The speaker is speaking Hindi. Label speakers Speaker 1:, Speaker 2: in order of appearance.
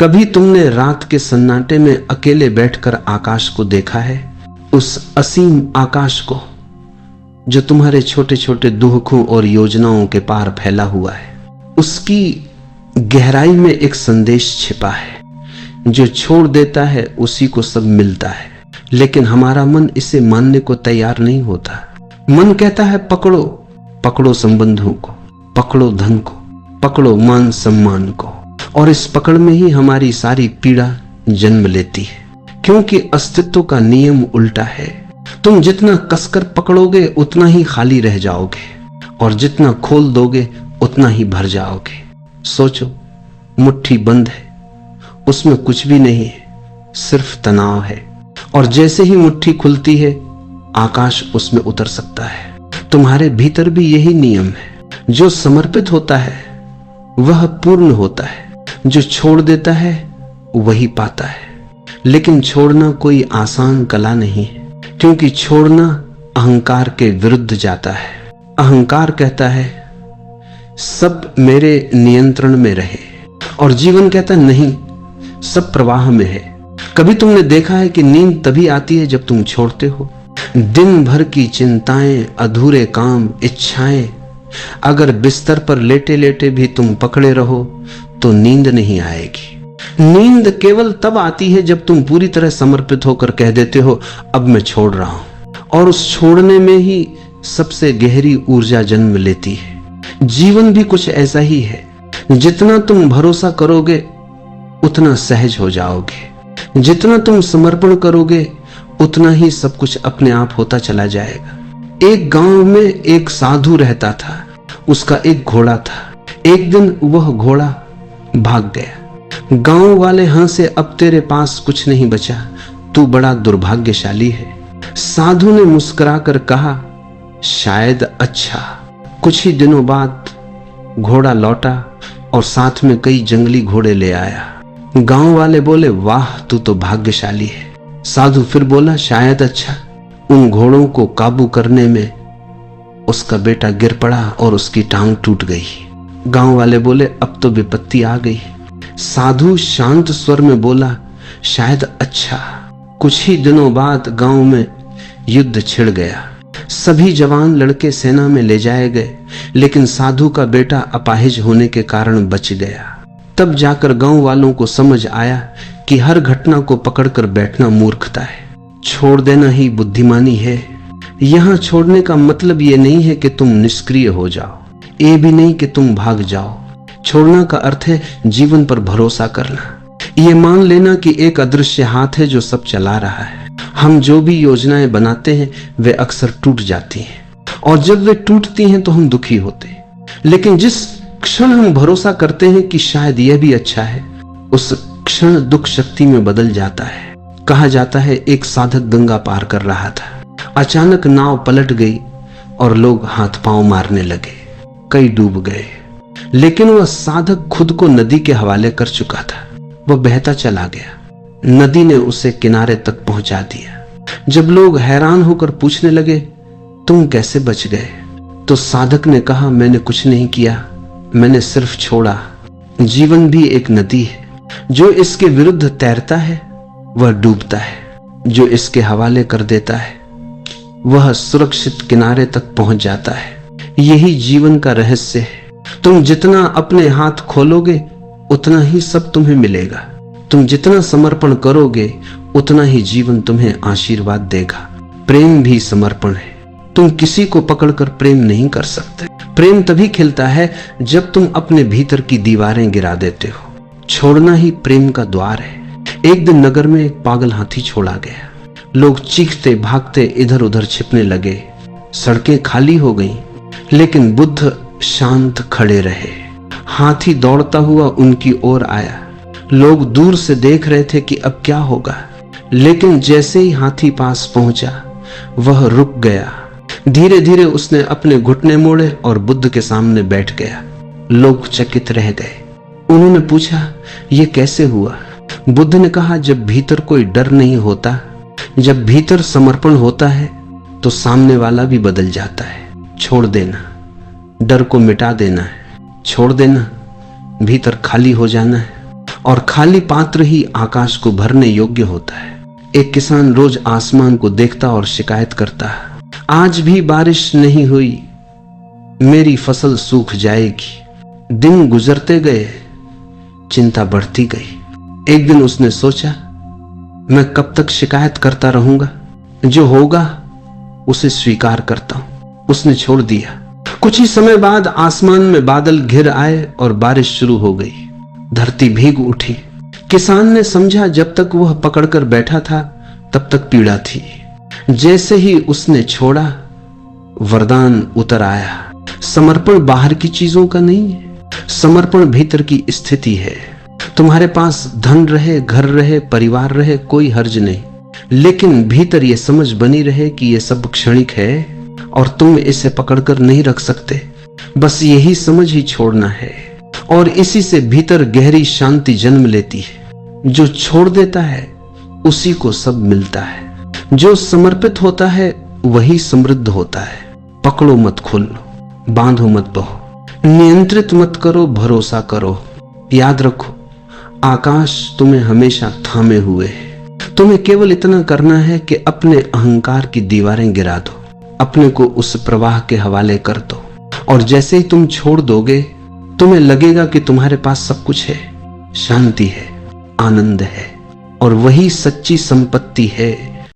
Speaker 1: कभी तुमने रात के सन्नाटे में अकेले बैठकर आकाश को देखा है? उस असीम आकाश को जो तुम्हारे छोटे छोटे दुखों और योजनाओं के पार फैला हुआ है। उसकी गहराई में एक संदेश छिपा है। जो छोड़ देता है उसी को सब मिलता है, लेकिन हमारा मन इसे मानने को तैयार नहीं होता। मन कहता है पकड़ो, पकड़ो संबंधों को, पकड़ो धन को, पकड़ो मान सम्मान को, और इस पकड़ में ही हमारी सारी पीड़ा जन्म लेती है, क्योंकि अस्तित्व का नियम उल्टा है। तुम जितना कसकर पकड़ोगे उतना ही खाली रह जाओगे, और जितना खोल दोगे उतना ही भर जाओगे। सोचो, मुट्ठी बंद है, उसमें कुछ भी नहीं है, सिर्फ तनाव है, और जैसे ही मुट्ठी खुलती है आकाश उसमें उतर सकता है। तुम्हारे भीतर भी यही नियम है। जो समर्पित होता है वह पूर्ण होता है, जो छोड़ देता है वही पाता है। लेकिन छोड़ना कोई आसान कला नहीं है, क्योंकि छोड़ना अहंकार के विरुद्ध जाता है। अहंकार कहता है सब मेरे नियंत्रण में रहे, और जीवन कहता नहीं, सब प्रवाह में है। कभी तुमने देखा है कि नींद तभी आती है जब तुम छोड़ते हो? दिन भर की चिंताएं, अधूरे काम, इच्छाएं, अगर बिस्तर पर लेटे लेटे भी तुम पकड़े रहो तो नींद नहीं आएगी। नींद केवल तब आती है जब तुम पूरी तरह समर्पित होकर कह देते हो अब मैं छोड़ रहा हूं, और उस छोड़ने में ही सबसे गहरी ऊर्जा जन्म लेती है। जीवन भी कुछ ऐसा ही है। जितना तुम भरोसा करोगे उतना सहज हो जाओगे, जितना तुम समर्पण करोगे उतना ही सब कुछ अपने आप होता चला जाएगा। एक गांव में एक साधु रहता था। उसका एक घोड़ा था। एक दिन वह घोड़ा भाग गया। गांव वाले हंसे, अब तेरे पास कुछ नहीं बचा, तू बड़ा दुर्भाग्यशाली है। साधु ने मुस्कुराकर कहा, शायद अच्छा। कुछ ही दिनों बाद घोड़ा लौटा और साथ में कई जंगली घोड़े ले आया। गांव वाले बोले, वाह तू तो भाग्यशाली है। साधु फिर बोला, शायद अच्छा। उन घोड़ों को काबू करने में उसका बेटा गिर पड़ा और उसकी टांग टूट गई। गांव वाले बोले, अब तो विपत्ति आ गई। साधु शांत स्वर में बोला, शायद अच्छा। कुछ ही दिनों बाद गांव में युद्ध छिड़ गया। सभी जवान लड़के सेना में ले जाए गए, लेकिन साधु का बेटा अपाहिज होने के कारण बच गया। तब जाकर गांव वालों को समझ आया कि हर घटना को पकड़कर बैठना मूर्खता है, छोड़ देना ही बुद्धिमानी है। यहां छोड़ने का मतलब ये नहीं है कि तुम निष्क्रिय हो जाओ, ये भी नहीं कि तुम भाग जाओ। छोड़ना का अर्थ है जीवन पर भरोसा करना, ये मान लेना कि एक अदृश्य हाथ है जो सब चला रहा है। हम जो भी योजनाएं बनाते हैं वे अक्सर टूट जाती हैं, और जब वे टूटती हैं तो हम दुखी होते हैं। लेकिन जिस क्षण हम भरोसा करते हैं कि शायद यह भी अच्छा है, उस क्षण दुख शक्ति में बदल जाता है। कहा जाता है एक साधक गंगा पार कर रहा था। अचानक नाव पलट गई और लोग हाथ पांव मारने लगे। कई डूब गए, लेकिन वह साधक खुद को नदी के हवाले कर चुका था। वह बहता चला गया। नदी ने उसे किनारे तक पहुंचा दिया। जब लोग हैरान होकर पूछने लगे, तुम कैसे बच गए? तो साधक ने कहा, मैंने कुछ नहीं किया, मैंने सिर्फ छोड़ा। जीवन भी एक नदी है। जो इसके विरुद्ध तैरता है वह डूबता है, जो इसके हवाले कर देता है वह सुरक्षित किनारे तक पहुंच जाता है। यही जीवन का रहस्य है। तुम जितना अपने हाथ खोलोगे उतना ही सब तुम्हें मिलेगा। तुम जितना समर्पण करोगे उतना ही जीवन तुम्हें आशीर्वाद देगा। प्रेम भी समर्पण है। तुम किसी को पकड़कर प्रेम नहीं कर सकते। प्रेम तभी खिलता है जब तुम अपने भीतर की दीवारें गिरा देते हो। छोड़ना ही प्रेम का द्वार है। एक दिन नगर में एक पागल हाथी छोड़ा गया। लोग चीखते भागते इधर उधर छिपने लगे। सड़कें खाली हो गईं, लेकिन बुद्ध शांत खड़े रहे। हाथी दौड़ता हुआ उनकी ओर आया। लोग दूर से देख रहे थे कि अब क्या होगा, लेकिन जैसे ही हाथी पास पहुंचा वह रुक गया। धीरे धीरे उसने अपने घुटने मोड़े और बुद्ध के सामने बैठ गया। लोग चकित रह गए। उन्होंने पूछा, यह कैसे हुआ? बुद्ध ने कहा, जब भीतर कोई डर नहीं होता, जब भीतर समर्पण होता है तो सामने वाला भी बदल जाता है। छोड़ देना, डर को मिटा देना है। छोड़ देना, भीतर खाली हो जाना है, और खाली पात्र ही आकाश को भरने योग्य होता है। एक किसान रोज आसमान को देखता और शिकायत करता है, आज भी बारिश नहीं हुई, मेरी फसल सूख जाएगी। दिन गुजरते गए, चिंता बढ़ती गई। एक दिन उसने सोचा, मैं कब तक शिकायत करता रहूंगा, जो होगा उसे स्वीकार करता हूं। उसने छोड़ दिया। कुछ ही समय बाद आसमान में बादल घिर आए और बारिश शुरू हो गई। धरती भीग उठी। किसान ने समझा जब तक वह पकड़कर बैठा था तब तक पीड़ा थी। जैसे ही उसने छोड़ा, वरदान उतर आया। समर्पण बाहर की चीजों का नहीं है, समर्पण भीतर की स्थिति है। तुम्हारे पास धन रहे, घर रहे, परिवार रहे, कोई हर्ज नहीं, लेकिन भीतर यह समझ बनी रहे कि यह सब क्षणिक है और तुम इसे पकड़कर नहीं रख सकते। बस यही समझ ही छोड़ना है और इसी से भीतर गहरी शांति जन्म लेती है। जो छोड़ देता है उसी को सब मिलता है। जो समर्पित होता है वही समृद्ध होता है। पकड़ो मत खोलो, बांधो मत बहो, नियंत्रित मत करो, भरोसा करो। याद रखो, आकाश तुम्हें हमेशा थामे हुए है। तुम्हें केवल इतना करना है कि अपने अहंकार की दीवारें गिरा दो, अपने को उस प्रवाह के हवाले कर दो। और जैसे ही तुम छोड़ दोगे, तुम्हें लगेगा कि तुम्हारे पास सब कुछ है, शांति है, आनंद है, और वही सच्ची संपत्ति है